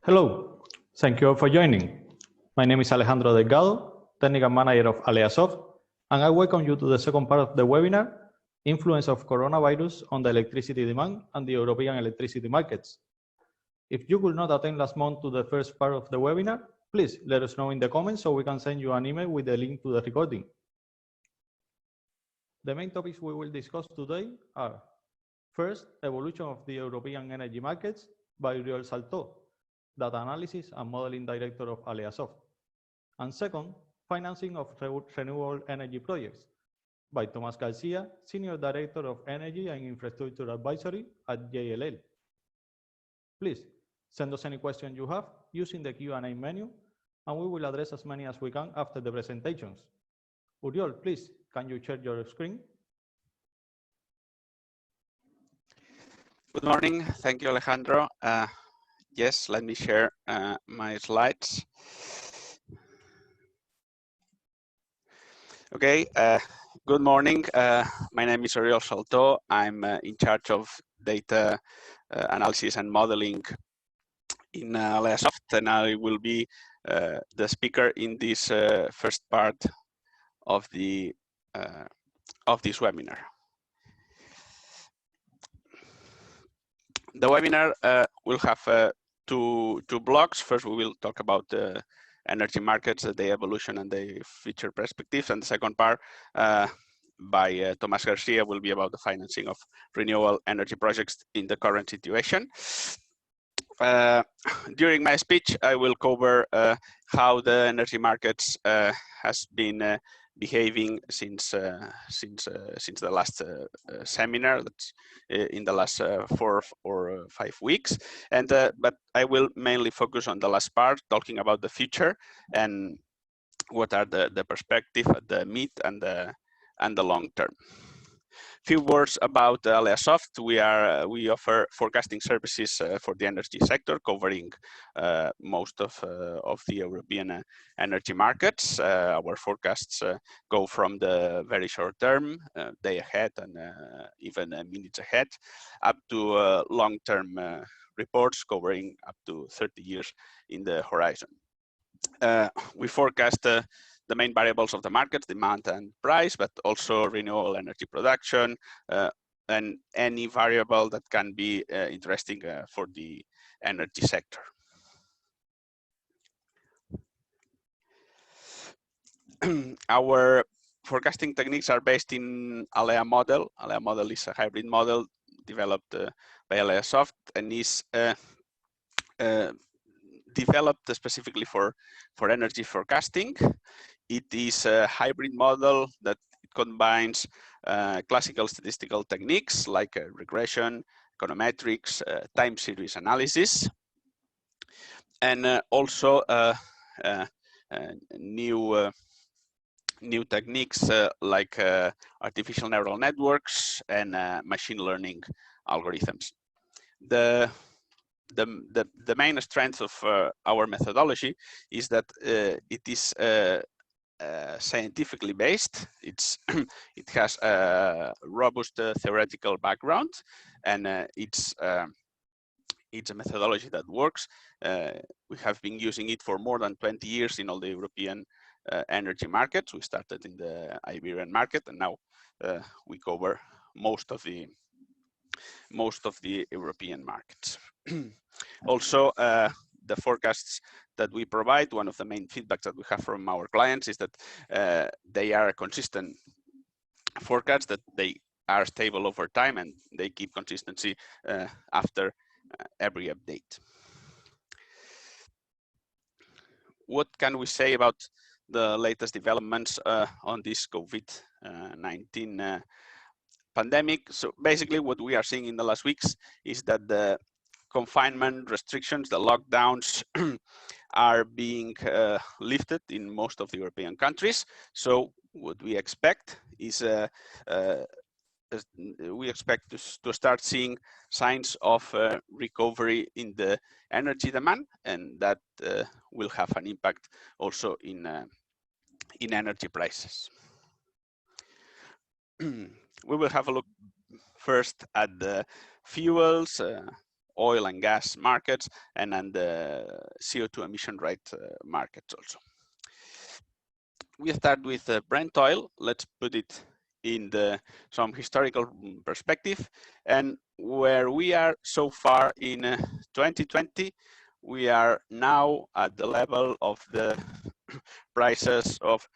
Hello, thank you all for joining. My name is Alejandro Delgado, Technical Manager of AleaSoft, and I welcome you to the second part of the webinar, Influence of Coronavirus on the Electricity Demand and the European Electricity Markets. If you could not attend last month to the first part of the webinar, please let us know in the comments so we can send you an email with the link to the recording. The main topics we will discuss today are: first, evolution of the European energy markets by Oriol Saltó, Data Analysis and Modeling Director of AleaSoft. And second, financing of renewable energy projects by Tomás García, Senior Director of Energy and Infrastructure Advisory at JLL. Please send us any questions you have using the Q&A menu, and we will address as many as we can after the presentations. Oriol, please, can you share your screen? Good morning. Thank you, Alejandro. Yes, let me share my slides. Okay, good morning. My name is Oriol Saltó. I'm in charge of data analysis and modeling in AleaSoft, and I will be the speaker in this first part of this webinar. The webinar will have two blocks. First, we will talk about the energy markets, the evolution and the future perspectives, and the second part by Tomás García will be about the financing of renewable energy projects in the current situation. During my speech, I will cover how the energy markets has been behaving since the last seminar, that's in the last 4 or 5 weeks, and but I will mainly focus on the last part, talking about the future and what are the perspective at the mid and the long term. Few words about AleaSoft. We offer forecasting services for the energy sector, covering most of the European energy markets. Our forecasts go from the very short term, day ahead and even minutes ahead, up to long-term reports covering up to 30 years in the horizon. We forecast the main variables of the markets, demand and price, but also renewable energy production and any variable that can be interesting for the energy sector. Our forecasting techniques are based in Alea model. Alea model is a hybrid model developed by AleaSoft and is developed specifically for energy forecasting. It is a hybrid model that combines classical statistical techniques like regression, econometrics, time series analysis, and also new techniques like artificial neural networks and machine learning algorithms. The main strength of our methodology is that it is scientifically based. It has a robust theoretical background, and it's a methodology that works. We have been using it for more than 20 years in all the European energy markets. We started in the Iberian market, and now we cover most of the European markets. Also, the forecasts that we provide, one of the main feedbacks that we have from our clients is that they are consistent forecasts, that they are stable over time and they keep consistency after every update. What can we say about the latest developments on this COVID-19 pandemic? So basically what we are seeing in the last weeks is that the confinement restrictions, the lockdowns are being lifted in most of the European countries. So what we expect is we expect to start seeing signs of recovery in the energy demand, and that will have an impact also in energy prices. We will have a look first at the fuels, oil and gas markets and then the CO2 emission rate markets also. We start with Brent oil. Let's put it in some historical perspective. And where we are so far in 2020, we are now at the level of the prices of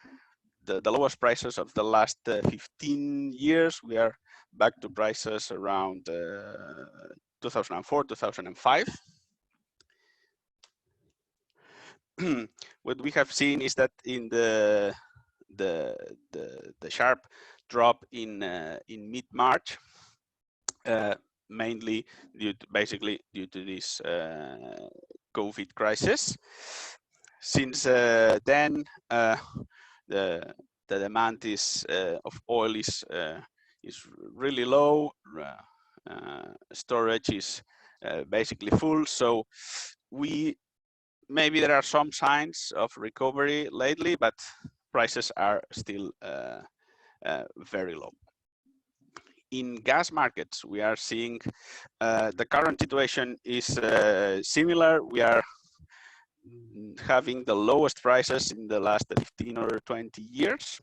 the lowest prices of the last 15 years. We are back to prices around 2004, 2005. What we have seen is that in the sharp drop in mid-March, mainly basically due to this COVID crisis. Since then, the demand of oil is really low. Storage is basically full. So maybe there are some signs of recovery lately, but prices are still very low. In gas markets, we are seeing the current situation is similar. We are having the lowest prices in the last 15 or 20 years.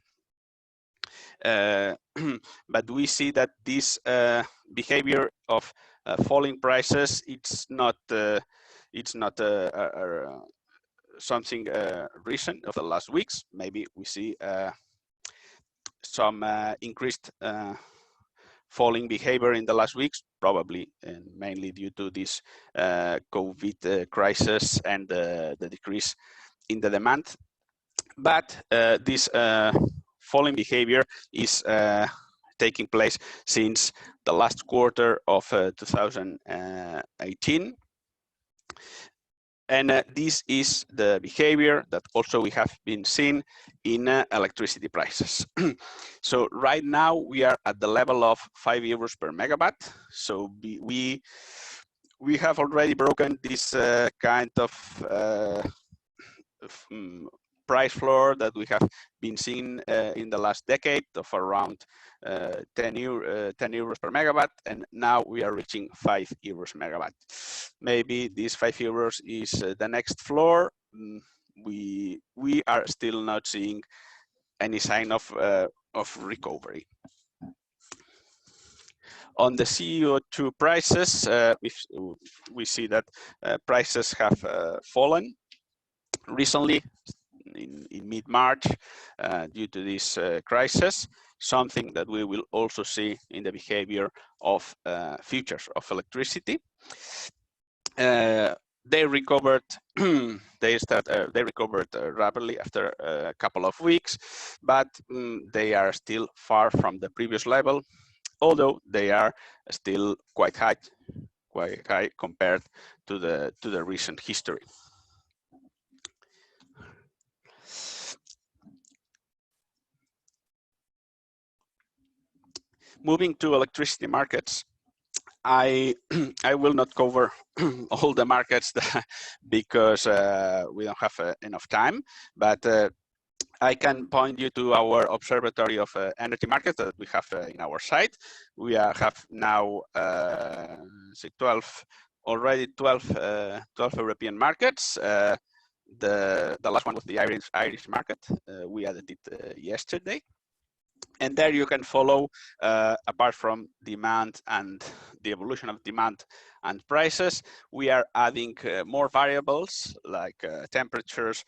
But we see that this behavior of falling prices, it's not something recent of the last weeks. Maybe we see some increased falling behavior in the last weeks, probably and mainly due to this COVID crisis and the decrease in the demand. But this falling behavior is taking place since the last quarter of 2018. And this is the behavior that also we have been seeing in electricity prices. So right now we are at the level of 5 euros per megawatt. So we have already broken this kind of price floor that we have been seeing in the last decade of around 10 euros per megawatt, and now we are reaching 5 euros per megawatt. Maybe this 5 euros is the next floor. We are still not seeing any sign of recovery. On the CO2 prices, we see that prices have fallen recently in mid-March due to this crisis, something that we will also see in the behavior of futures of electricity. They recovered. They recovered rapidly after a couple of weeks, but they are still far from the previous level, although they are still quite high compared to the recent history. Moving to electricity markets, I will not cover all the markets because we don't have enough time, but I can point you to our observatory of energy markets that we have in our site. We have now 12 European markets. The last one was the Irish market. We added it yesterday. And there you can follow, apart from demand and the evolution of demand and prices, we are adding more variables like temperatures,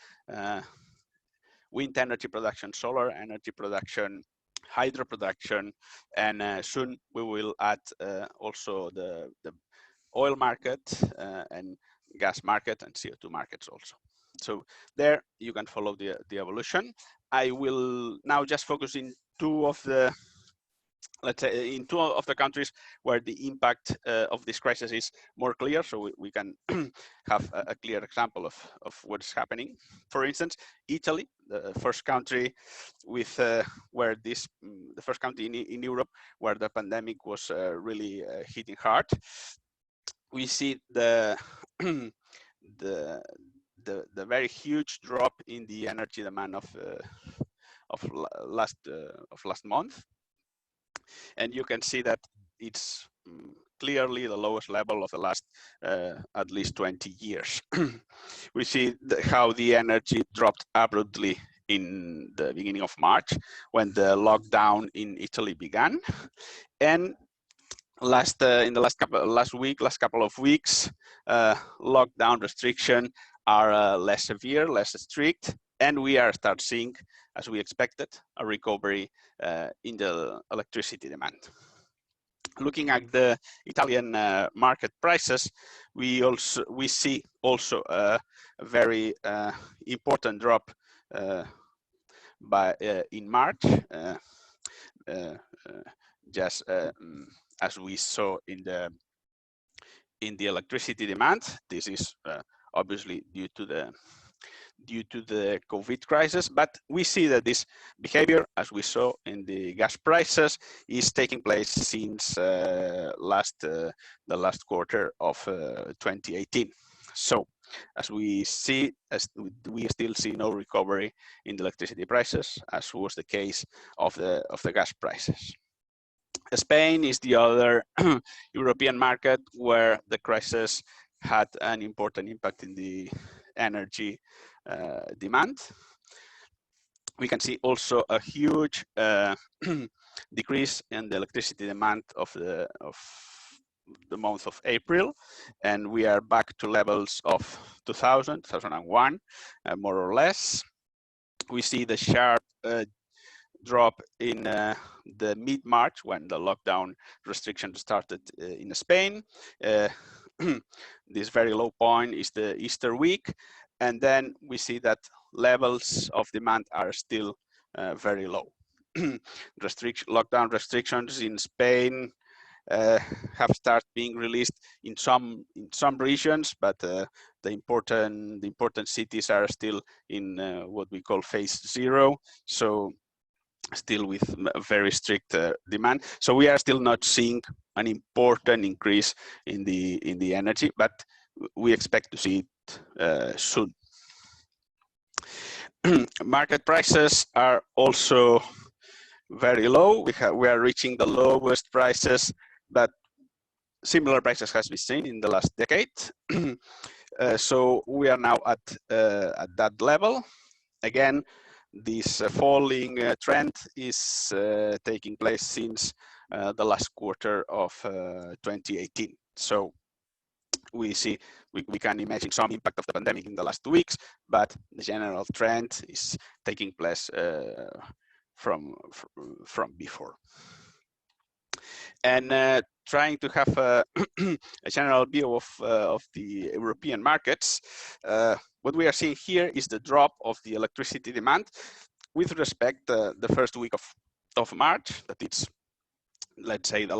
wind energy production, solar energy production, hydro production, and soon we will add also the oil market and gas market and CO2 markets also. So there you can follow the evolution. I will now just focus in two of the countries where the impact of this crisis is more clear, so we can have a clear example of what is happening. For instance, Italy, the first country with where the first country in Europe where the pandemic was really hitting hard. We see the very huge drop in the energy demand of last month, and you can see that it's clearly the lowest level of the last at least 20 years. We see how the energy dropped abruptly in the beginning of March when the lockdown in Italy began, and in the last couple of weeks, lockdown restriction are less severe, less strict, and we are start seeing, as we expected, a recovery in the electricity demand. Looking at the Italian market prices, we see also a very important drop in March, just as we saw in the electricity demand. This is obviously due to the COVID crisis, but we see that this behavior, as we saw in the gas prices, is taking place since the last quarter of 2018. So, as we still see no recovery in the electricity prices, as was the case of the gas prices. Spain is the other European market where the crisis had an important impact in the energy demand. We can see also a huge decrease in the electricity demand of the month of April, and we are back to levels of 2001, more or less. We see the sharp drop in the mid-March when the lockdown restrictions started in Spain. This very low point is the Easter week, and then we see that levels of demand are still very low. Lockdown restrictions in Spain have started being released in some regions, but the important cities are still in what we call phase 0. So still with a very strict demand. So we are still not seeing an important increase in the energy, but we expect to see it soon. Market prices are also very low. We are reaching the lowest prices, but similar prices has been seen in the last decade. So we are now at that level. Again, this falling trend is taking place since the last quarter of 2018. So we can imagine some impact of the pandemic in the last 2 weeks, but the general trend is taking place from before. And trying to have a general view of the European markets, what we are seeing here is the drop of the electricity demand with respect to the first week of March. That it's, let's say, the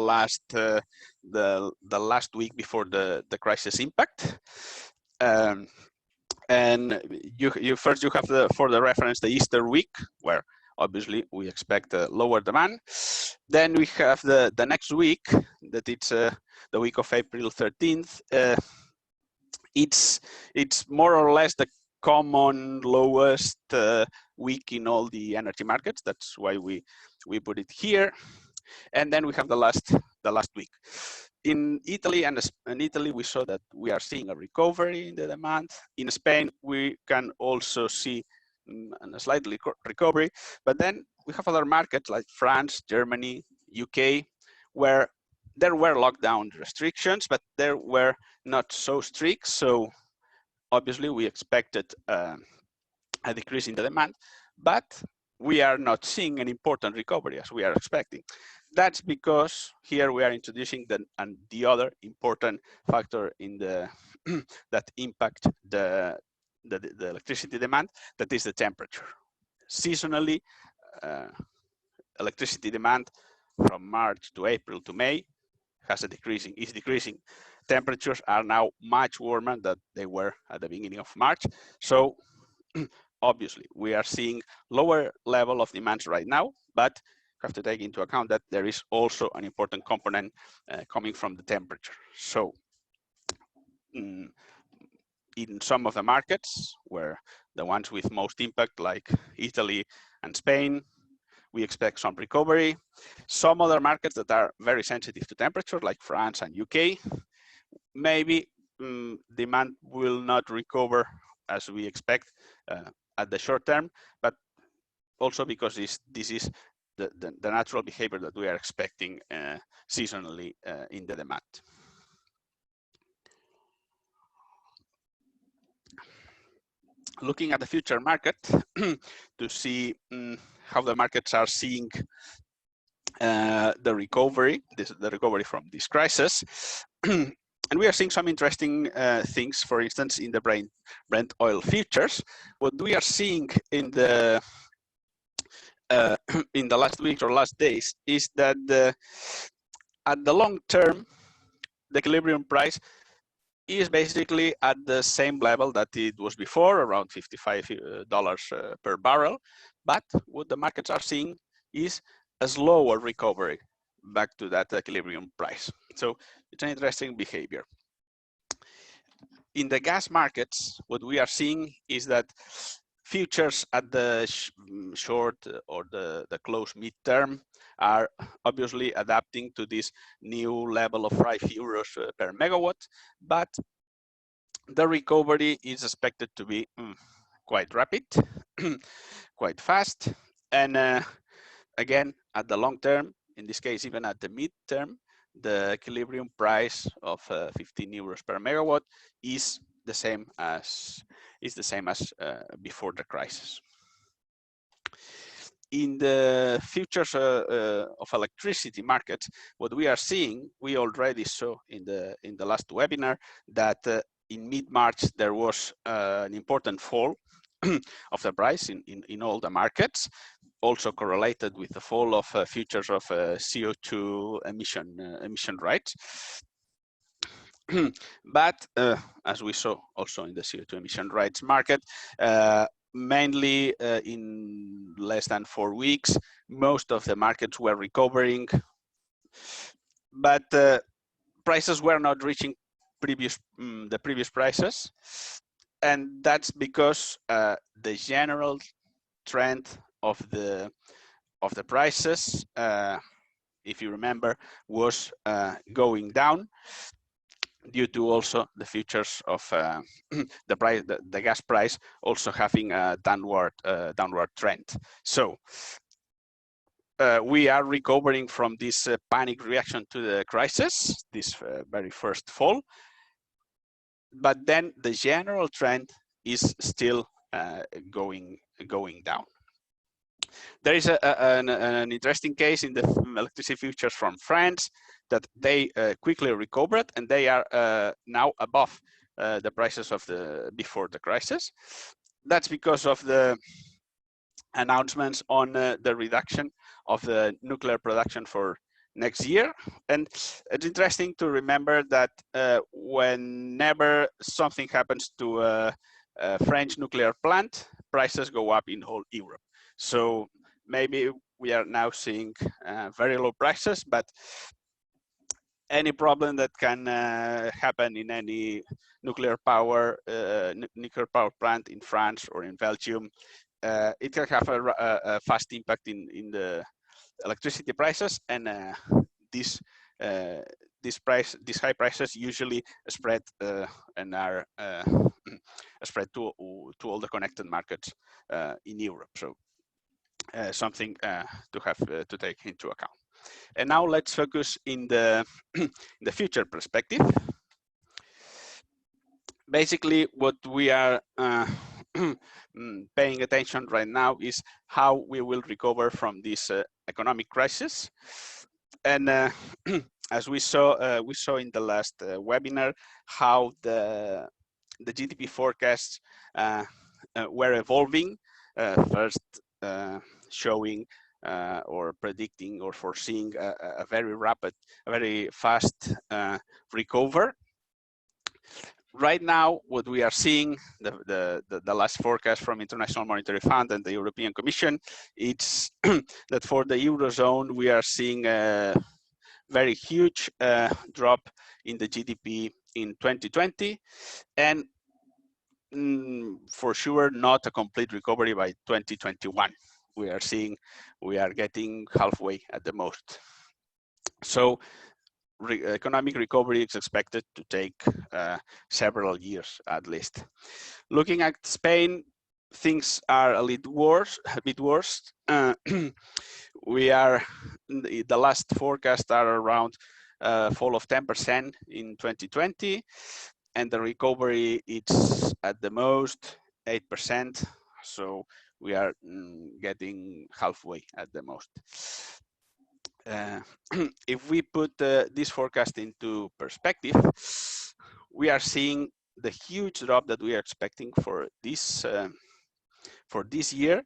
last week before the crisis impact. And you have for the reference the Easter week, where obviously we expect a lower demand. Then we have the next week, that it's the week of April 13th. It's more or less the common lowest week in all the energy markets. That's why we put it here. And then we have the last week. In Italy we saw that we are seeing a recovery in the demand. In Spain, we can also see a slight recovery, but then we have other markets like France, Germany, UK, where there were lockdown restrictions, but they were not so strict. So obviously we expected a decrease in the demand, but we are not seeing an important recovery as we are expecting. That's because here we are introducing the other important factor in that impact the electricity demand, that is the temperature. Seasonally, electricity demand from March to April to May is decreasing. Temperatures are now much warmer than they were at the beginning of March. So obviously we are seeing lower level of demands right now, but have to take into account that there is also an important component coming from the temperature. So in some of the markets, where the ones with most impact, like Italy and Spain, we expect some recovery. Some other markets that are very sensitive to temperature, like France and UK, maybe demand will not recover as we expect at the short term, but also because this is the natural behavior that we are expecting seasonally in the demand. Looking at the future market to see how the markets are seeing the recovery, the recovery from this crisis. And we are seeing some interesting things, for instance, in the Brent oil futures. What we are seeing in the last weeks or last days is that at the long term, the equilibrium price is basically at the same level that it was before, around $55 per barrel. But what the markets are seeing is a slower recovery back to that equilibrium price. So it's an interesting behavior. In the gas markets, what we are seeing is that futures at the short or the close midterm are obviously adapting to this new level of €5 per megawatt, but the recovery is expected to be quite rapid, quite fast, and again, at the long term, in this case, even at the midterm, the equilibrium price of €15 per megawatt is the same as before the crisis. In the futures of electricity markets, what we are seeing, we already saw in the last webinar that in mid-March there was an important fall of the price in all the markets, also correlated with the fall of futures of CO2 emission rights. But as we saw also in the CO2 emission rights market, mainly in less than 4 weeks, most of the markets were recovering, but prices were not reaching the previous prices, and that's because the general trend of the prices, if you remember, was going down due to also the futures of the gas price also having a downward trend. So we are recovering from this panic reaction to the crisis, this very first fall, but then the general trend is still going down. There is an interesting case in the electricity futures from France that they quickly recovered, and they are now above the prices of before the crisis. That's because of the announcements on the reduction of the nuclear production for next year. And it's interesting to remember that whenever something happens to a French nuclear plant, prices go up in whole Europe. So maybe we are now seeing very low prices, but any problem that can happen in any nuclear power plant in France or in Belgium, it can have a fast impact in the electricity prices, and these high prices usually spread and are spread to all the connected markets in Europe. So something to have to take into account. And now let's focus in the the future perspective. Basically, what we are paying attention right now is how we will recover from this economic crisis. And as we saw in the last webinar, how the GDP forecasts were evolving. First, showing or predicting or foreseeing a very rapid, very fast recover. Right now, what we are seeing, the last forecast from International Monetary Fund and the European Commission, it's that for the Eurozone, we are seeing a very huge drop in the GDP in 2020, and for sure not a complete recovery by 2021. we are seeing we are getting halfway at the most. So economic recovery is expected to take several years at least. Looking at Spain, things are a bit worse. We are, the last forecast are around fall of 10% in 2020, and the recovery it's at the most 8%. So we are getting halfway at the most. If we put this forecast into perspective, we are seeing the huge drop that we are expecting for this year.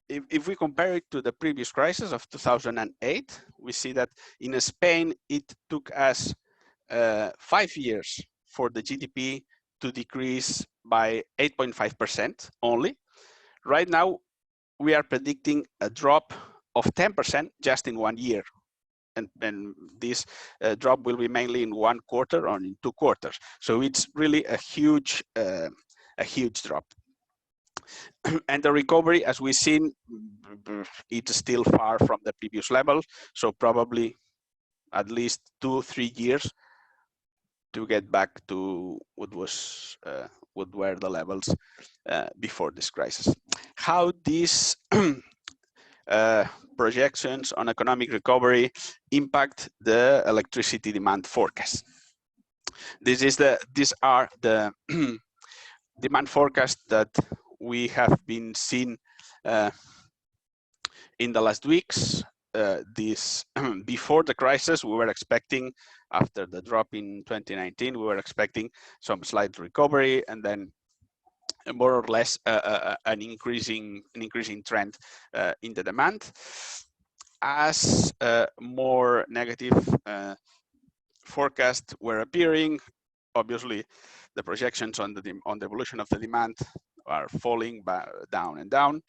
If we compare it to the previous crisis of 2008, we see that in Spain it took us 5 years for the GDP to decrease by 8.5% only. Right now, we are predicting a drop of 10% just in 1 year. And this drop will be mainly in 1 quarter or in 2 quarters. So it's really a huge drop. And the recovery, as we've seen, it's still far from the previous level. So probably at least 2-3 years to get back to what were the levels before this crisis. How these projections on economic recovery impact the electricity demand forecast. These are the demand forecasts that we have been seeing in the last weeks. Before the crisis, we were expecting, after the drop in 2019, we were expecting some slight recovery, and then more or less an increasing trend in the demand. As more negative forecasts were appearing, obviously the projections on the evolution of the demand are falling down and down.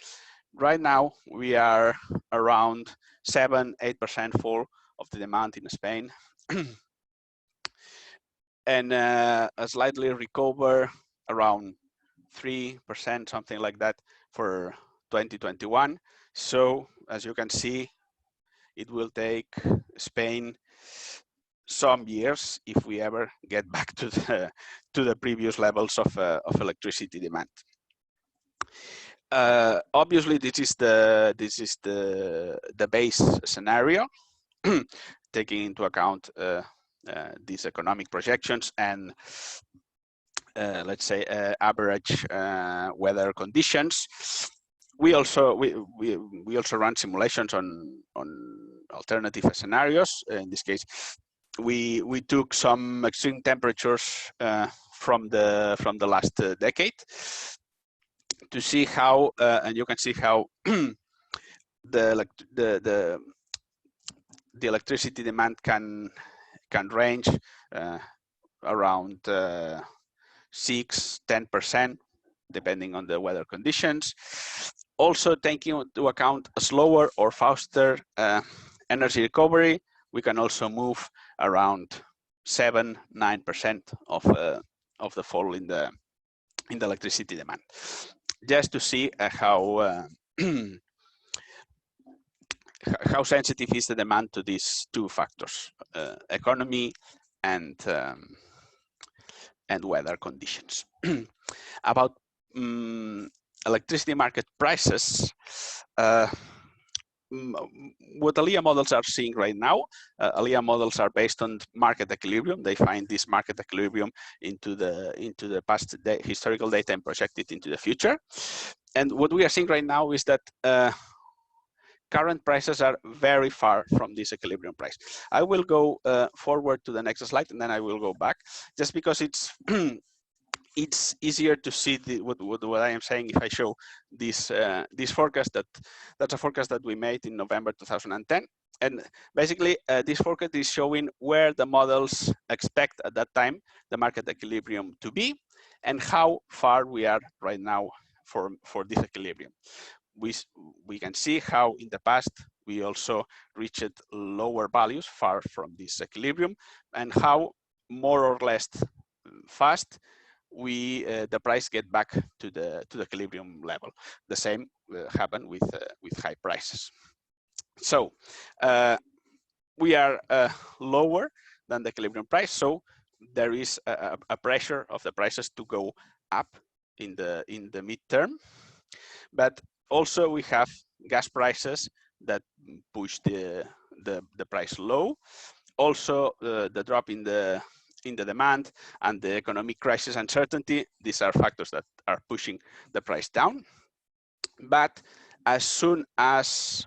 Right now, we are around 7-8% fall of the demand in Spain, and a slightly recover around 3%, something like that, for 2021. So, as you can see, it will take Spain some years if we ever get back to the previous levels of electricity demand. Obviously, this is the base scenario, taking into account these economic projections and let's say average weather conditions. We also run simulations on alternative scenarios. In this case, we took some extreme temperatures from the last decade to see how, and you can see how the electricity demand can range around 6-10%, depending on the weather conditions. Also, taking into account a slower or faster energy recovery, we can also move around 7-9% of the fall in the electricity demand, just to see how how sensitive is the demand to these two factors, economy and weather conditions. About electricity market prices, what ALEA models are seeing right now, ALEA models are based on market equilibrium. They find this market equilibrium into the past historical data and project it into the future. And what we are seeing right now is that current prices are very far from this equilibrium price. I will go forward to the next slide, and then I will go back, just because it's it's easier to see what I am saying if I show this this forecast. That's a forecast that we made in November 2010, and basically this forecast is showing where the models expect at that time the market equilibrium to be, and how far we are right now for this equilibrium. We can see how in the past we also reached lower values far from this equilibrium, and how more or less fast the price get back to the equilibrium level. The same happen with high prices. So we are lower than the equilibrium price, so there is a pressure of the prices to go up in the midterm. But also we have gas prices that push the price low. Also the drop in the demand and the economic crisis uncertainty, these are factors that are pushing the price down. But as soon as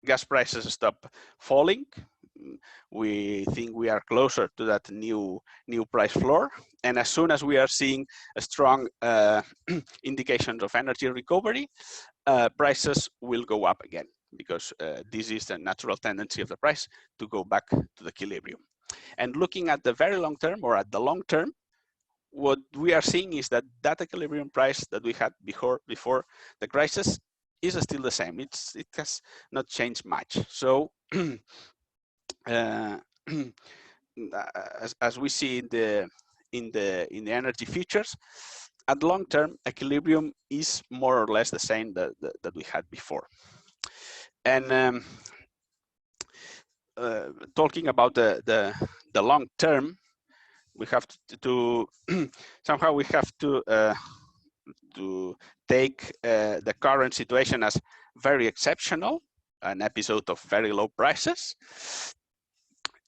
gas prices stop falling, we think we are closer to that new price floor. And as soon as we are seeing a strong indications of energy recovery, prices will go up again, because this is the natural tendency of the price to go back to the equilibrium. And looking at the very long term, or at the long term, what we are seeing is that equilibrium price that we had before the crisis is still the same. It has not changed much. So as we see in the energy futures, at long term, equilibrium is more or less the same that we had before. And talking about the long term, we have to somehow we have to take the current situation as very exceptional, an episode of very low prices.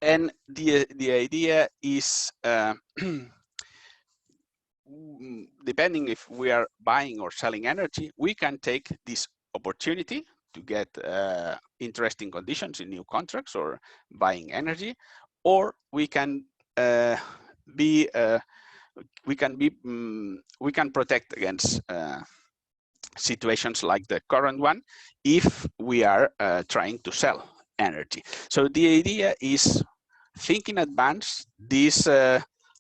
And the idea is, depending if we are buying or selling energy, we can take this opportunity to get interesting conditions in new contracts or buying energy, or we can protect against situations like the current one if we are trying to sell energy. So the idea is think in advance. These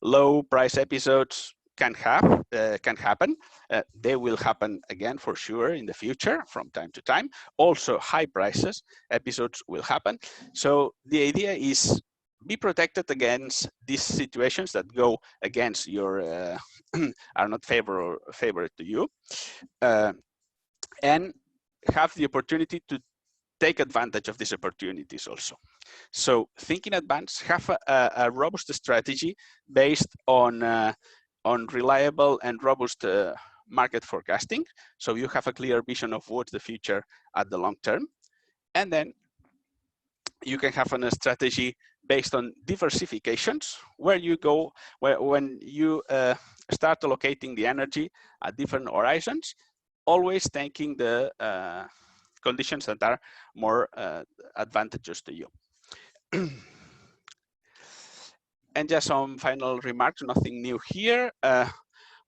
low price episodes can happen. They will happen again for sure in the future from time to time. Also high prices episodes will happen. So the idea is be protected against these situations that go against your are not favorable to you, and have the opportunity to take advantage of these opportunities also. So think in advance, have a robust strategy based on reliable and robust market forecasting. So you have a clear vision of what's the future at the long term. And then you can have a strategy based on diversifications, where you go, when you start allocating the energy at different horizons, always taking the conditions that are more advantageous to you. And just some final remarks, nothing new here.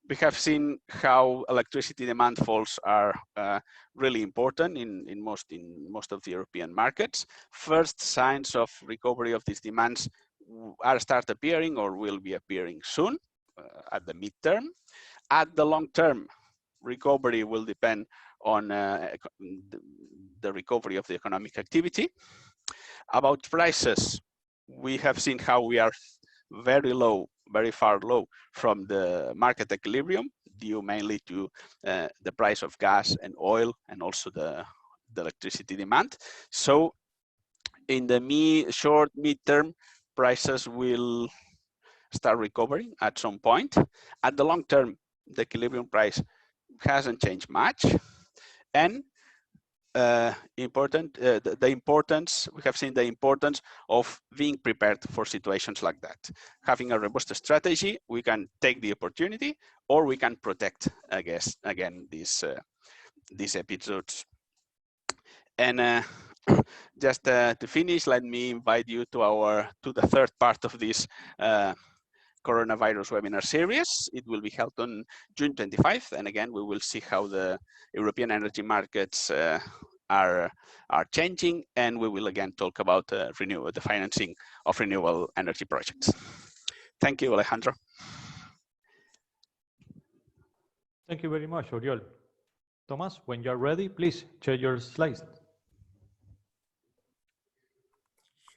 We have seen how electricity demand falls are really important in most of the European markets. First signs of recovery of these demands are start appearing or will be appearing soon at the midterm. At the long term, recovery will depend on the recovery of the economic activity. About prices, we have seen how we are very low, very far low from the market equilibrium, due mainly to the price of gas and oil, and also the electricity demand. So in the short midterm, prices will start recovering at some point. At the long term, the equilibrium price hasn't changed much. And the importance, we have seen the importance of being prepared for situations like that. Having a robust strategy, we can take the opportunity, or we can protect against, again, these episodes. And just to finish, let me invite you to the third part of this coronavirus webinar series. It will be held on June 25th, and again we will see how the European energy markets are changing, and we will again talk about the financing of renewable energy projects. Thank you, Alejandro. Thank you very much, Oriol. Thomas, when you're ready, please share your slides.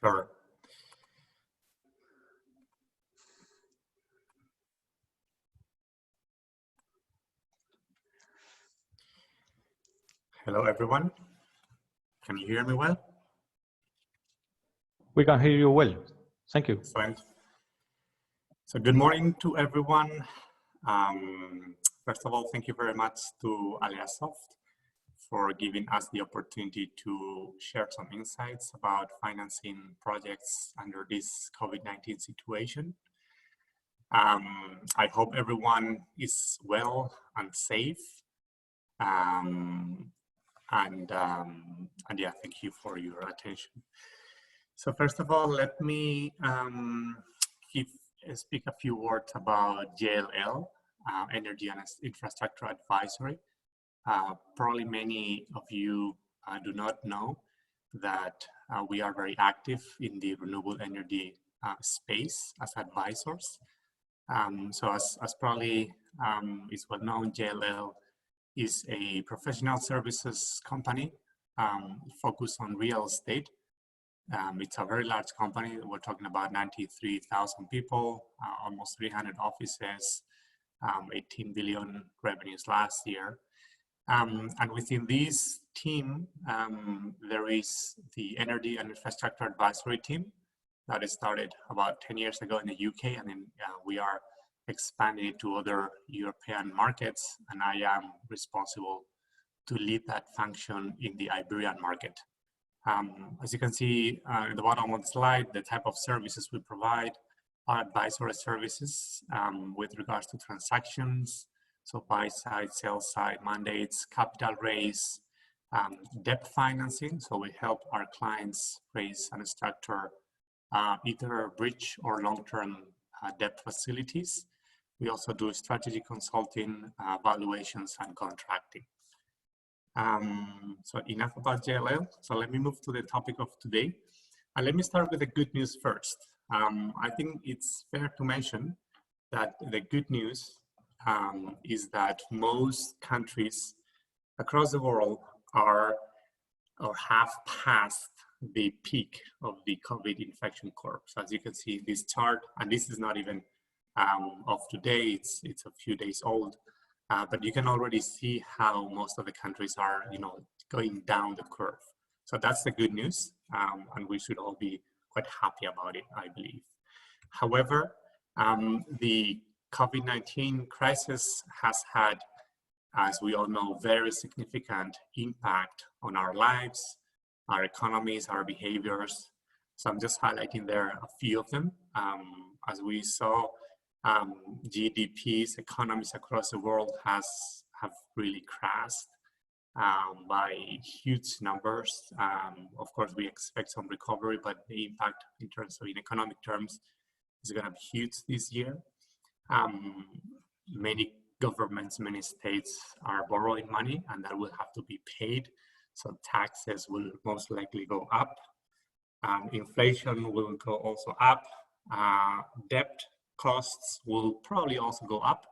Sure. Hello, everyone. Can you hear me well? We can hear you well. Thank you. Excellent. So good morning to everyone. First of all, thank you very much to AleaSoft for giving us the opportunity to share some insights about financing projects under this COVID-19 situation. I hope everyone is well and safe. And yeah, thank you for your attention. So first of all, let me speak a few words about JLL, Energy and Infrastructure Advisory. Probably many of you do not know that we are very active in the renewable energy space as advisors. So as probably is well known, JLL is a professional services company focused on real estate. It's a very large company. We're talking about 93,000 people, almost 300 offices, 18 billion revenues last year. And within this team, there is the Energy and Infrastructure Advisory team that started about 10 years ago in the UK, and then we are expanding it to other European markets, and I am responsible to lead that function in the Iberian market. As you can see at the bottom of the slide, the type of services we provide are advisory services with regards to transactions, so buy side, sell side mandates, capital raise, debt financing. So we help our clients raise and structure either bridge or long-term debt facilities. We also do strategy consulting, valuations, and contracting. So enough about JLL. So let me move to the topic of today. And let me start with the good news first. I think it's fair to mention that the good news is that most countries across the world are or have passed the peak of the COVID infection curve. So as you can see in this chart, and this is not even of today, it's a few days old, but you can already see how most of the countries are, going down the curve. So that's the good news, and we should all be quite happy about it, I believe. However, the COVID-19 crisis has had, as we all know, very significant impact on our lives, our economies, our behaviors. So I'm just highlighting there a few of them. As we saw, GDPs, economies across the world have really crashed by huge numbers. Of course, we expect some recovery, but the impact in terms of in economic terms is going to be huge this year. Many governments, many states are borrowing money, and that will have to be paid. So taxes will most likely go up. Inflation will go also up. Debt costs will probably also go up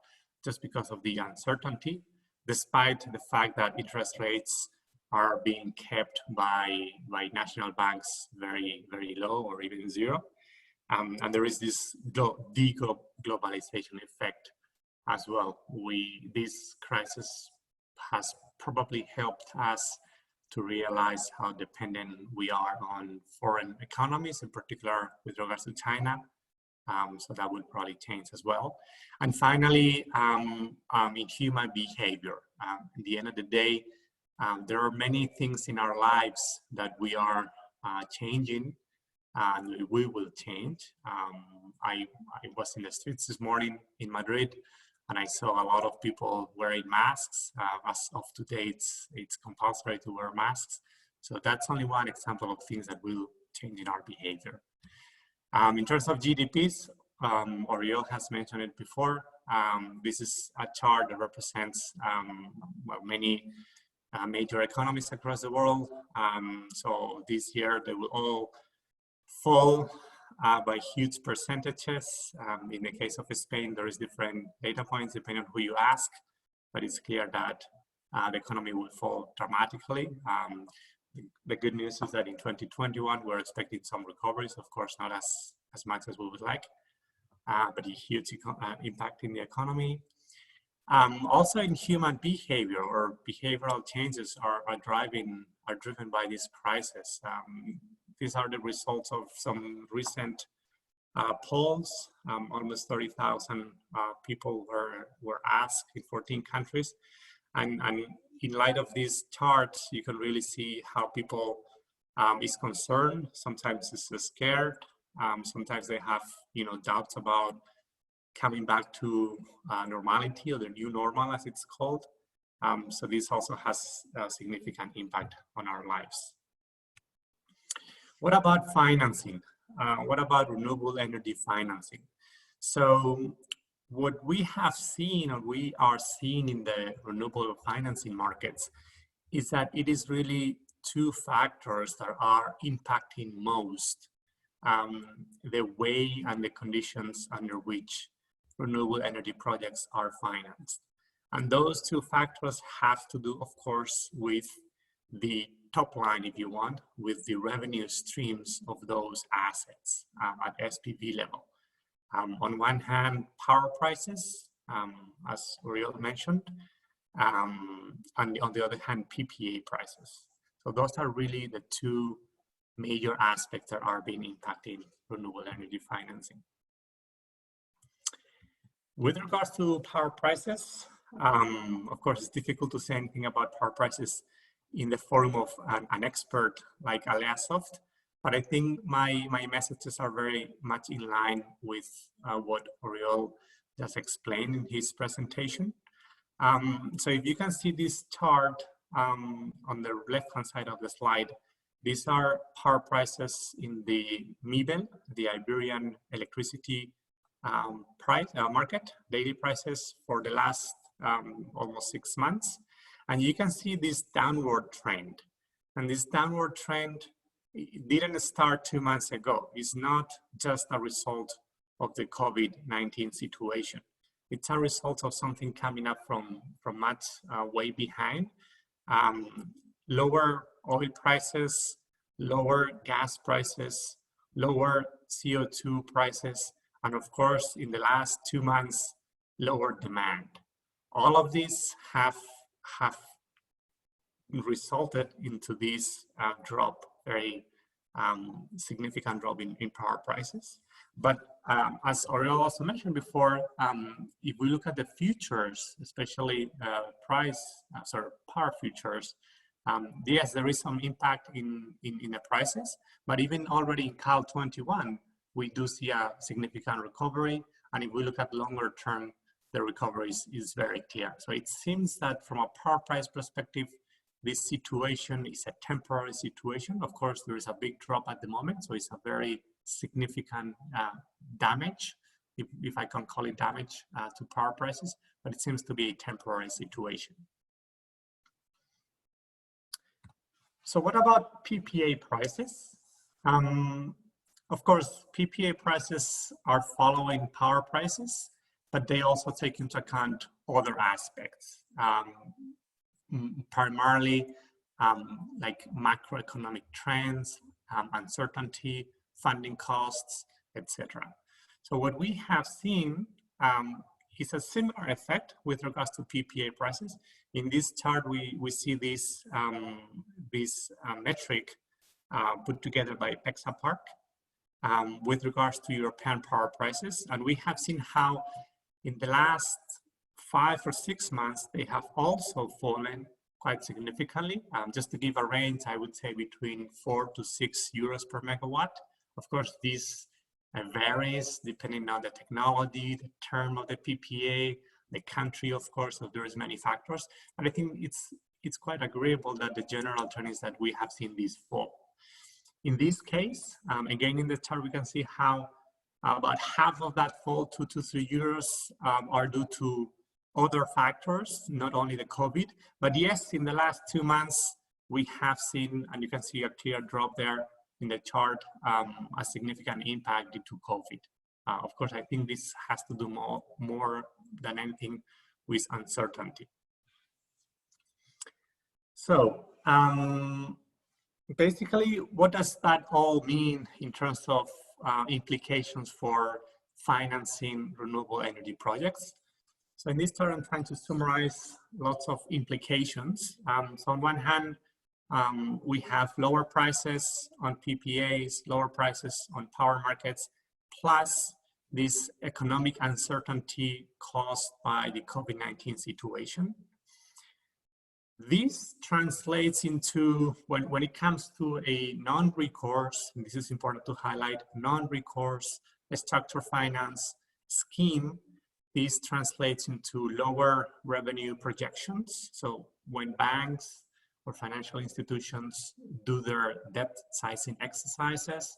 just because of the uncertainty, despite the fact that interest rates are being kept by national banks very, very low or even zero. And there is this deglobalization effect as well. This crisis has probably helped us to realize how dependent we are on foreign economies, in particular with regards to China. So that will probably change as well. And finally, in human behavior. At the end of the day, there are many things in our lives that we are changing, and we will change. I was in the streets this morning in Madrid, and I saw a lot of people wearing masks. As of today, it's compulsory to wear masks. So that's only one example of things that will change in our behavior. In terms of GDPs, Oriol has mentioned it before. This is a chart that represents many major economies across the world. So this year they will all fall by huge percentages. In the case of Spain, there is different data points depending on who you ask, but it's clear that the economy will fall dramatically. The good news is that in 2021, we're expecting some recoveries, of course, not as much as we would like, but a huge impact in the economy. Also in human behavior, or behavioral changes are driven by this crisis. These are the results of some recent polls. Almost 30,000 people were asked in 14 countries. And in light of these charts, you can really see how people is concerned. Sometimes is scared. Sometimes they have, doubts about coming back to normality, or the new normal as it's called. So this also has a significant impact on our lives. What about financing? What about renewable energy financing? So what we have seen, or we are seeing in the renewable financing markets, is that it is really two factors that are impacting most the way and the conditions under which renewable energy projects are financed. And those two factors have to do, of course, with the top line, if you want, with the revenue streams of those assets at SPV level. On one hand, power prices, as Oriol mentioned, and on the other hand, PPA prices. So those are really the two major aspects that are being impacting renewable energy financing. With regards to power prices, of course, it's difficult to say anything about power prices in the forum of an expert like AleaSoft, but I think my messages are very much in line with what Oriol just explained in his presentation. So if you can see this chart on the left-hand side of the slide, these are power prices in the MIBEL, the Iberian electricity market, daily prices for the last almost 6 months. And you can see this downward trend. And this downward trend didn't start 2 months ago. It's not just a result of the COVID-19 situation. It's a result of something coming up from much way behind. Lower oil prices, lower gas prices, lower CO2 prices, and of course, in the last 2 months, lower demand. All of these have resulted into this drop, very significant drop in power prices. But as Oriol also mentioned before, if we look at the futures, especially power futures, yes, there is some impact in the prices, but even already in Cal 21, we do see a significant recovery. And if we look at longer term, the recovery is very clear. So it seems that from a power price perspective, this situation is a temporary situation. Of course, there is a big drop at the moment, so it's a very significant damage, if I can call it damage, to power prices, but it seems to be a temporary situation. So what about PPA prices? Of course, PPA prices are following power prices, but they also take into account other aspects, primarily like macroeconomic trends, uncertainty, funding costs, etc. So what we have seen is a similar effect with regards to PPA prices. In this chart, we see this metric put together by Pexapark with regards to European power prices. And we have seen how in the last 5 or 6 months, they have also fallen quite significantly. Just to give a range, I would say between 4 to 6 euros per megawatt. Of course, this varies depending on the technology, the term of the PPA, the country, of course, so there's many factors. But I think it's quite agreeable that the general trend is that we have seen this fall. In this case, again, in the chart, we can see how about half of that fall, 2 to 3 euros, are due to other factors, not only the COVID. But yes, in the last 2 months, we have seen, and you can see a clear drop there in the chart, a significant impact due to COVID. Of course, I think this has to do more than anything with uncertainty. So basically, what does that all mean in terms of implications for financing renewable energy projects? So in this chart, I'm trying to summarize lots of implications. So on one hand, we have lower prices on PPAs, lower prices on power markets, plus this economic uncertainty caused by the COVID-19 situation. This translates into, when it comes to a non-recourse, and this is important to highlight, non-recourse structured finance scheme, this translates into lower revenue projections. So when banks or financial institutions do their debt sizing exercises,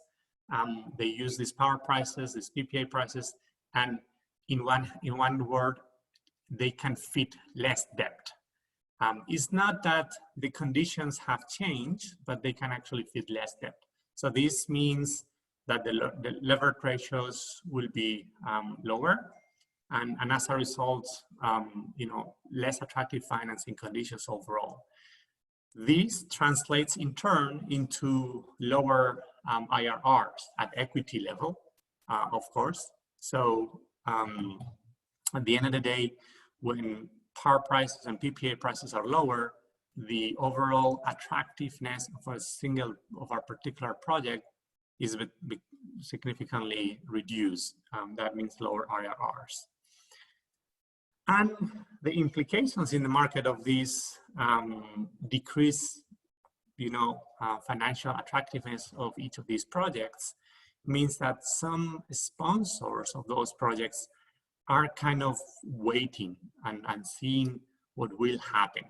they use these power prices, these PPA prices, and in one word, they can fit less debt. It's not that the conditions have changed, but they can actually fit less debt. So this means that the levered ratios will be lower, and as a result, less attractive financing conditions overall. This translates in turn into lower IRRs at equity level, of course. So at the end of the day, when power prices and PPA prices are lower, the overall attractiveness of our particular project is significantly reduced. That means lower IRRs. And the implications in the market of these decrease, financial attractiveness of each of these projects means that some sponsors of those projects are kind of waiting and seeing what will happen.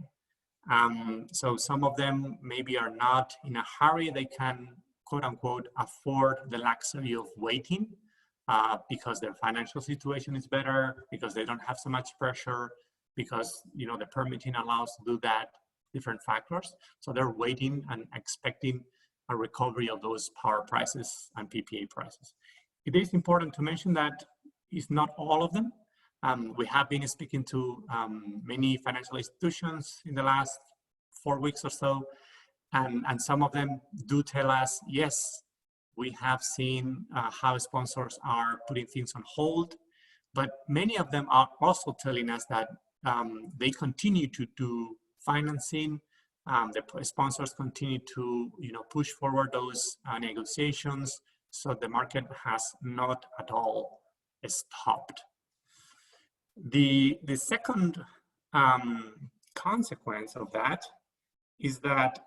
So some of them maybe are not in a hurry. They can, quote unquote, afford the luxury of waiting because their financial situation is better, because they don't have so much pressure, because the permitting allows to do that, different factors. So they're waiting and expecting a recovery of those power prices and PPA prices. It is important to mention that it's not all of them. We have been speaking to many financial institutions in the last 4 weeks or so, and some of them do tell us, yes, we have seen how sponsors are putting things on hold, but many of them are also telling us that they continue to do financing. The sponsors continue to push forward those negotiations, so the market has not at all stopped. The second consequence of that is that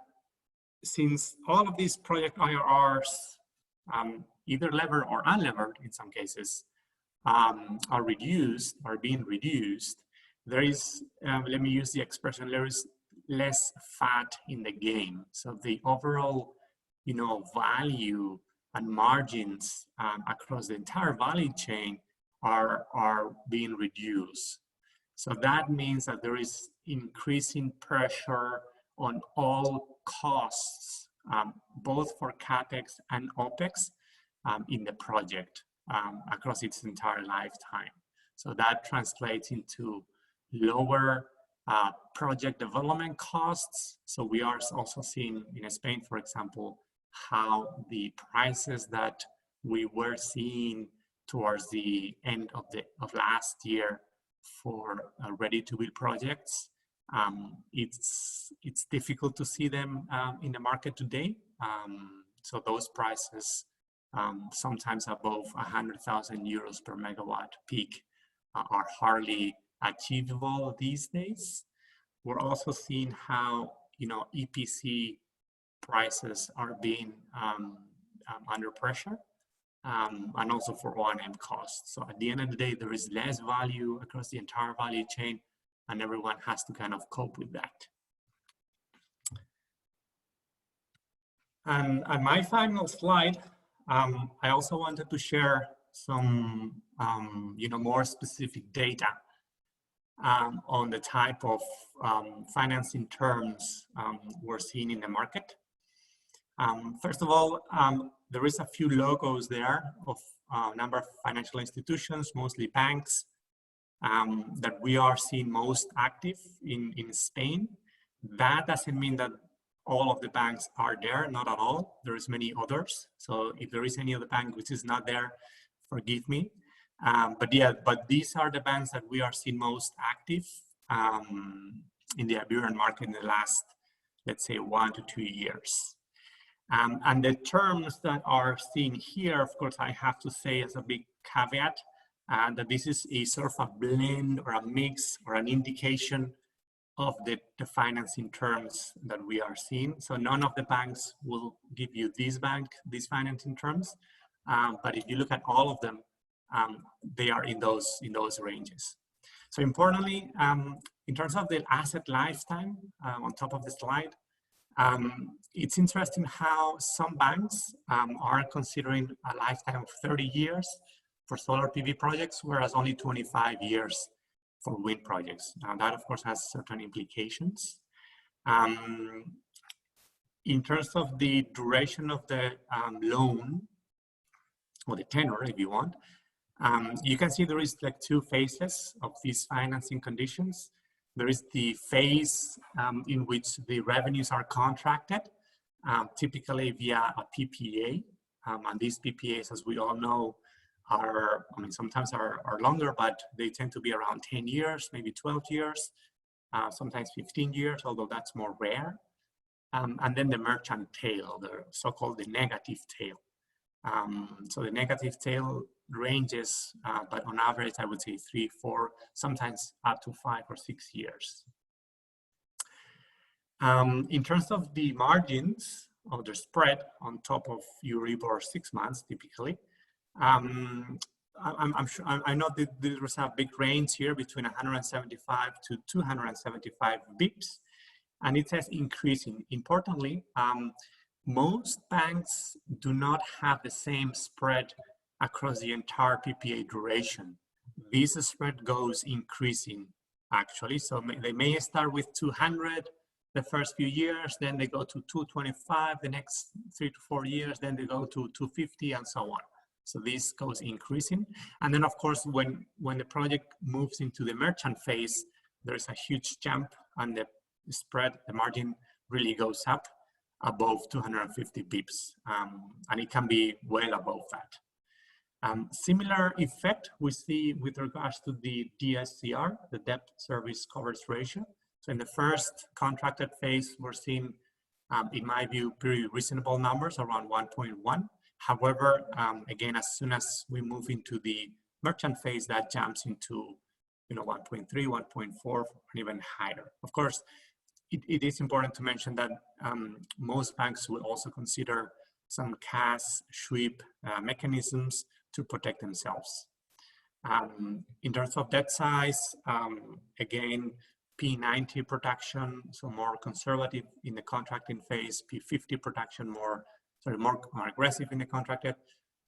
since all of these project IRRs, either levered or unlevered in some cases, are being reduced, there is, let me use the expression, there is less fat in the game. So the overall, value and margins across the entire value chain are being reduced. So that means that there is increasing pressure on all costs, both for CapEx and OpEx in the project across its entire lifetime. So that translates into lower project development costs. So we are also seeing in Spain, for example, how the prices that we were seeing towards the end of last year for ready-to-build projects, it's difficult to see them in the market today. So those prices, sometimes above 100,000 euros per megawatt peak, are hardly achievable these days. We're also seeing how EPC prices are being under pressure. And also for O&M costs. So at the end of the day, there is less value across the entire value chain, and everyone has to kind of cope with that. And my final slide, I also wanted to share some, more specific data on the type of financing terms we're seeing in the market. First of all, there is a few logos there of a number of financial institutions, mostly banks, that we are seeing most active in Spain. That doesn't mean that all of the banks are there, not at all. There is many others. So if there is any other bank which is not there, forgive me. But these are the banks that we are seeing most active in the Iberian market in the last, let's say, 1 to 2 years. And the terms that are seen here, of course, I have to say as a big caveat that this is a sort of a blend or a mix or an indication of the financing terms that we are seeing. So none of the banks will give you these financing terms, but if you look at all of them, they are in those ranges. So importantly, in terms of the asset lifetime, on top of the slide, it's interesting how some banks are considering a lifetime of 30 years for solar PV projects, whereas only 25 years for wind projects. Now that of course has certain implications. In terms of the duration of the loan, or the tenor if you want, you can see there is like 2 phases of these financing conditions. There is the phase in which the revenues are contracted, typically via a PPA. And these PPAs, as we all know, are, I mean, sometimes are longer, but they tend to be around 10 years, maybe 12 years, sometimes 15 years, although that's more rare. And then the merchant tail, the so-called the negative tail. So the negative tail ranges, but on average, I would say 3, 4, sometimes up to 5 or 6 years. In terms of the margins of the spread on top of Euribor 6 months, typically, I'm sure, I know that there's a big range here between 175 to 275 bips, and it says increasing. Importantly, most banks do not have the same spread across the entire PPA duration. This spread goes increasing, actually. So they may start with 200 the first few years, then they go to 225 the next 3 to 4 years, then they go to 250 and so on. So this goes increasing. And then of course, when the project moves into the merchant phase, there's a huge jump and the spread, the margin really goes up above 250 pips. And it can be well above that. Similar effect we see with regards to the DSCR, the debt service coverage ratio. So in the first contracted phase, we're seeing, in my view, pretty reasonable numbers around 1.1. However, again, as soon as we move into the merchant phase, that jumps into 1.3, 1.4, and even higher. Of course, it is important to mention that most banks will also consider some cash sweep mechanisms to protect themselves. In terms of debt size, again, P90 protection, so more conservative in the contracting phase, P50 protection, more aggressive in the contracted,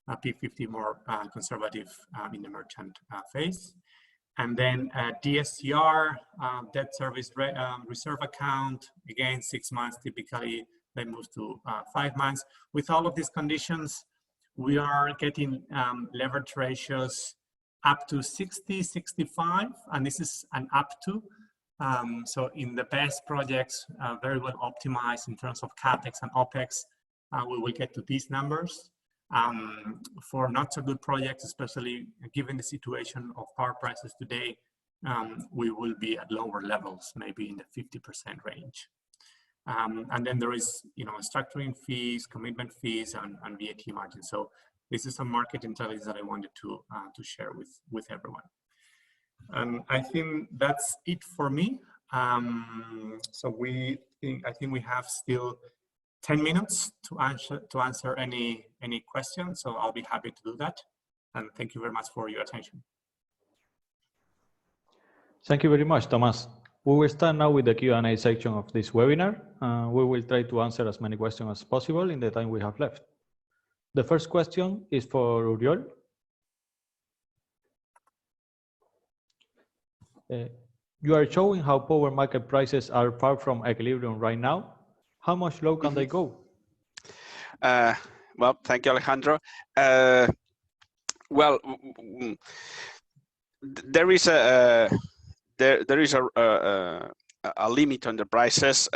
P50 more conservative in the merchant phase. And then DSCR, debt service reserve account, again, 6 months typically, then moves to 5 months. With all of these conditions, we are getting leverage ratios up to 60, 65, and this is an up to. So in the best projects, very well optimized in terms of CapEx and OpEx, we will get to these numbers. For not so good projects, especially given the situation of power prices today, we will be at lower levels, maybe in the 50% range. And then there is, structuring fees, commitment fees, and VAT margin. So this is some market intelligence that I wanted to share with everyone. I think that's it for me. So I think we have still 10 minutes to answer any questions. So I'll be happy to do that. And thank you very much for your attention. Thank you very much, Tomás. We will start now with the Q&A section of this webinar. We will try to answer as many questions as possible in the time we have left. The first question is for Uriol. You are showing how power market prices are far from equilibrium right now. How much low can they go? Well, thank you, Alejandro. Well, there is a limit on the prices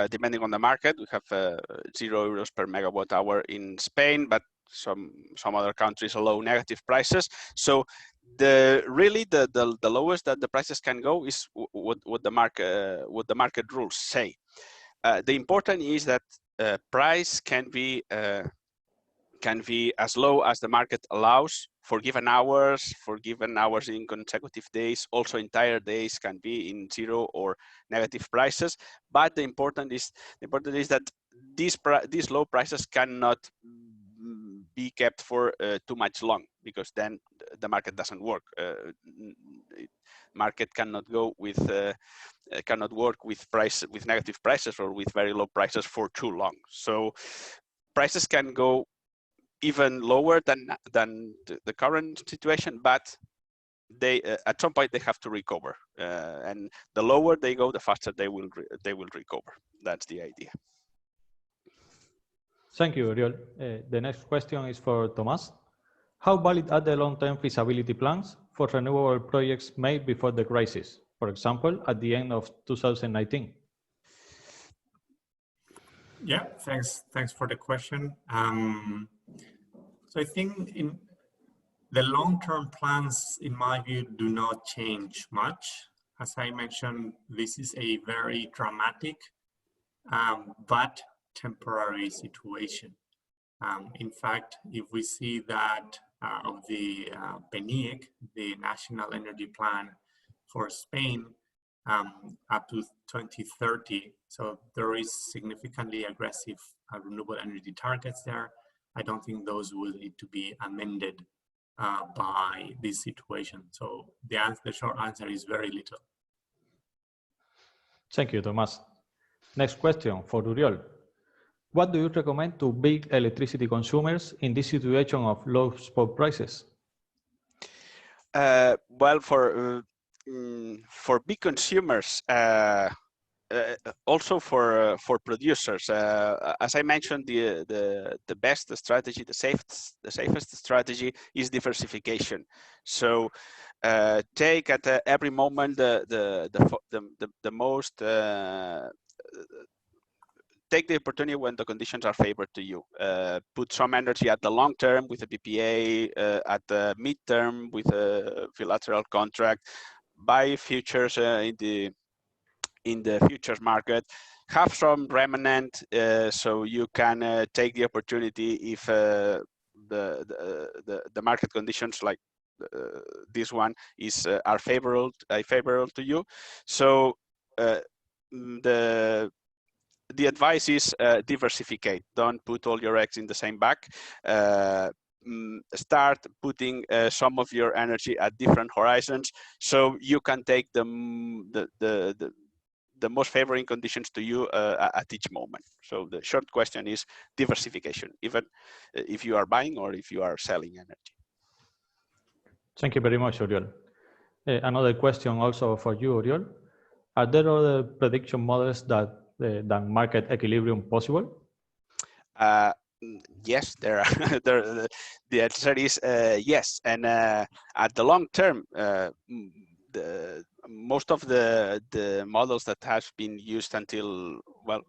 depending on the market. We have €0 per megawatt hour in Spain, but some other countries allow negative prices. So the lowest that the prices can go is what the market rules say. The important is that price can be as low as the market allows for given hours in consecutive days. Also entire days can be in zero or negative prices. But the important is that these low prices cannot be kept for too much long, because then the market doesn't work. Market cannot go with cannot work with negative prices or with very low prices for too long. So prices can go even lower than the current situation, but they at some point they have to recover, and the lower they go, the faster they will recover. That's the idea. Thank you, Oriol. The next question is for Tomás. How valid are the long-term feasibility plans for renewable projects made before the crisis? For example, at the end of 2019. Yeah, thanks for the question. So I think in the long-term plans, in my view, do not change much. As I mentioned, this is a very dramatic but temporary situation. In fact, if we see that of the PNIEC, the National Energy Plan for Spain, up to 2030, so there is significantly aggressive renewable energy targets there. I don't think those will need to be amended by this situation. So the short answer is very little. Thank you, Tomás. Next question for Oriol. What do you recommend to big electricity consumers in this situation of low spot prices? Well, for big consumers, also for producers, as I mentioned, the best strategy, the safest strategy is diversification. So take at every moment the most. Take the opportunity when the conditions are favored to you. Put some energy at the long term with a PPA, at the midterm with a bilateral contract. Buy futures in the futures market. Have some remnant, so you can take the opportunity if the market conditions like this one are favorable to you. So the advice is diversificate. Don't put all your eggs in the same bag. Start putting some of your energy at different horizons, so you can take the most favoring conditions to you at each moment. So the short question is diversification, even if you are buying or if you are selling energy. Thank you very much, Oriol. Another question also for you, Oriol. Are there other prediction models that market equilibrium possible? Yes, there are. The answer is yes, and at the long term, most of the models that have been used until, well,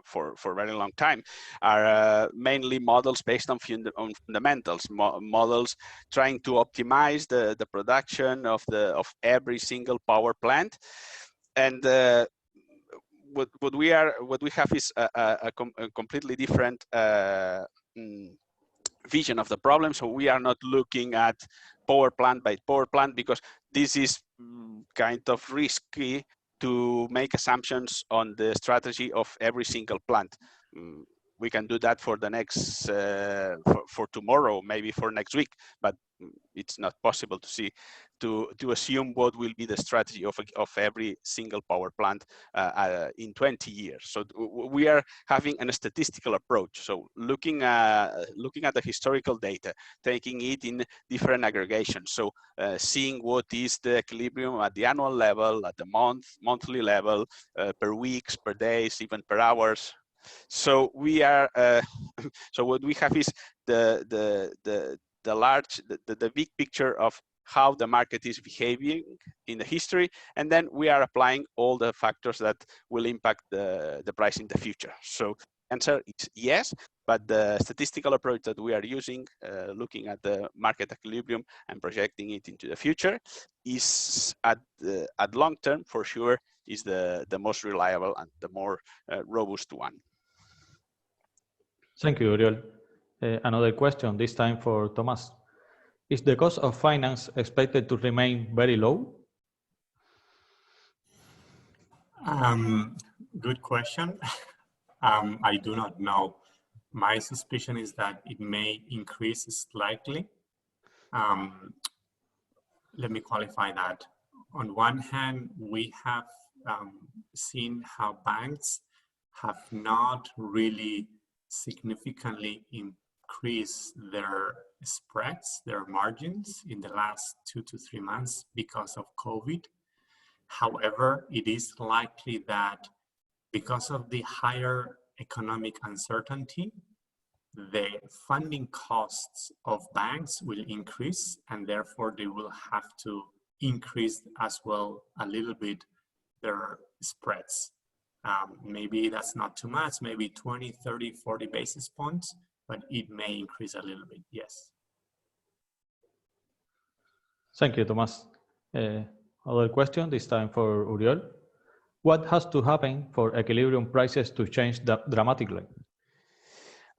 for a very long time are mainly models based on fundamentals, models trying to optimize the production of every single power plant. And what we have is a completely different vision of the problem. So we are not looking at power plant by power plant, because this is kind of risky to make assumptions on the strategy of every single plant. We can do that for the next for tomorrow, maybe for next week, but it's not possible to assume what will be the strategy of every single power plant in 20 years. So we are having a statistical approach. So looking at the historical data, taking it in different aggregations. So seeing what is the equilibrium at the annual level, at the monthly level, per weeks, per days, even per hours. So we are. So what we have is the big picture of how the market is behaving in the history, and then we are applying all the factors that will impact the price in the future. So the answer is yes. But the statistical approach that we are using, looking at the market equilibrium and projecting it into the future, is at long term for sure is the most reliable and the more robust one. Thank you, Uriel. Another question, this time for Thomas. Is the cost of finance expected to remain very low? Good question. I do not know. My suspicion is that it may increase slightly. Let me qualify that. On one hand, we have seen how banks have not really significantly increased their spreads, their margins in the last 2 to 3 months because of COVID. However, it is likely that because of the higher economic uncertainty, the funding costs of banks will increase, and therefore they will have to increase as well a little bit their spreads. Maybe that's not too much, maybe 20, 30, 40 basis points, but it may increase a little bit, yes. Thank you, Thomas. Other question, this time for Uriel. What has to happen for equilibrium prices to change dramatically?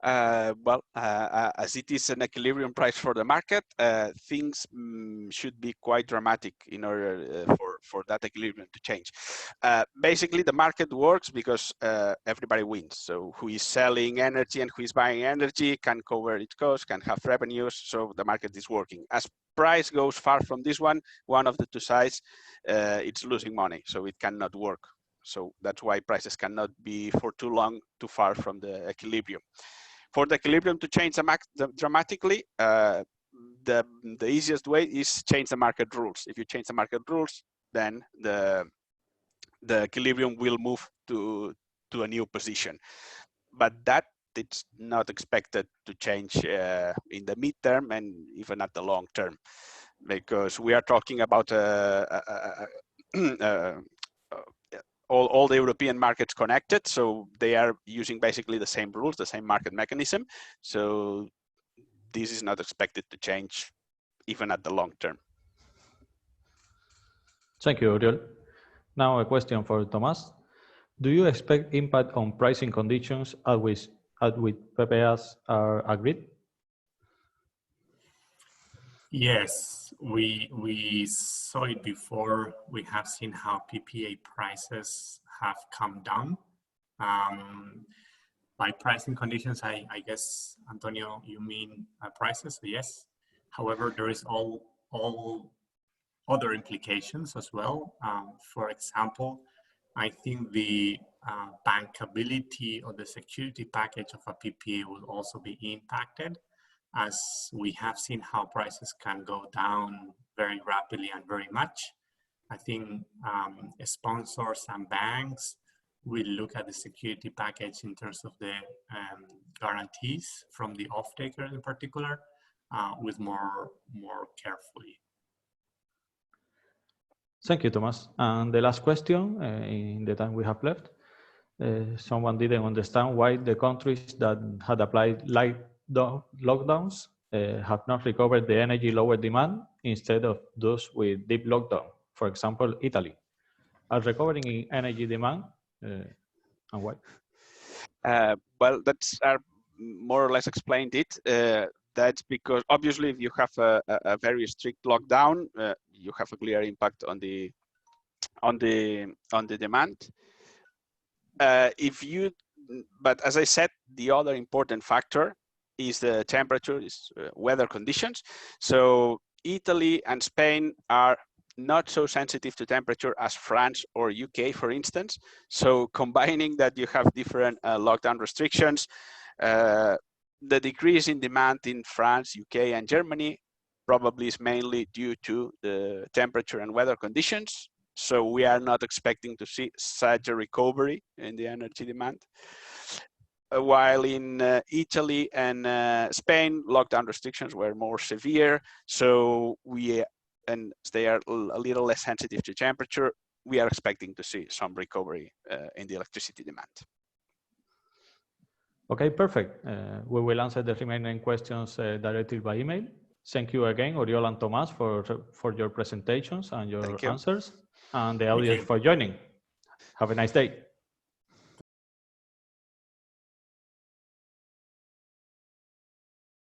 As it is an equilibrium price for the market, things should be quite dramatic in order for that equilibrium to change. Basically, the market works because everybody wins. So who is selling energy and who is buying energy can cover its costs, can have revenues, so the market is working. As price goes far from this one of the two sides, it's losing money, so it cannot work. So that's why prices cannot be for too long too far from the equilibrium. For the equilibrium to change dramatically, the easiest way is change the market rules. If you change the market rules, then the equilibrium will move to a new position. But that it's not expected to change in the midterm and even at the long term, because we are talking about all the European markets connected, so they are using basically the same rules, the same market mechanism. So this is not expected to change even at the long term. Thank you, Uriel. Now a question for Thomas. Do you expect impact on pricing conditions at which PPAs are agreed? Yes, we saw it before. We have seen how PPA prices have come down. By pricing conditions, I guess, Antonio, you mean prices? Yes. However, there is all other implications as well. For example, I think the bankability or the security package of a PPA will also be impacted, as we have seen how prices can go down very rapidly and very much. I think sponsors and banks will look at the security package in terms of the guarantees from the off-taker in particular with more carefully. Thank you, Thomas. And the last question in the time we have left. Someone didn't understand why the countries that had applied light lockdowns have not recovered the energy lower demand instead of those with deep lockdown. For example, Italy are recovering in energy demand, and why? Well, that's more or less explained it. That's because obviously if you have a very strict lockdown, you have a clear impact on the demand. But as I said, the other important factor is the temperature, is weather conditions. So Italy and Spain are not so sensitive to temperature as France or UK, for instance. So combining that, you have different lockdown restrictions. The decrease in demand in France, UK, and Germany probably is mainly due to the temperature and weather conditions. So we are not expecting to see such a recovery in the energy demand. While in Italy and Spain, lockdown restrictions were more severe. So they are a little less sensitive to temperature. We are expecting to see some recovery in the electricity demand. Okay, perfect. We will answer the remaining questions directly by email. Thank you again, Oriol and Tomás, for your presentations and your answers, and the audience for joining. Have a nice day.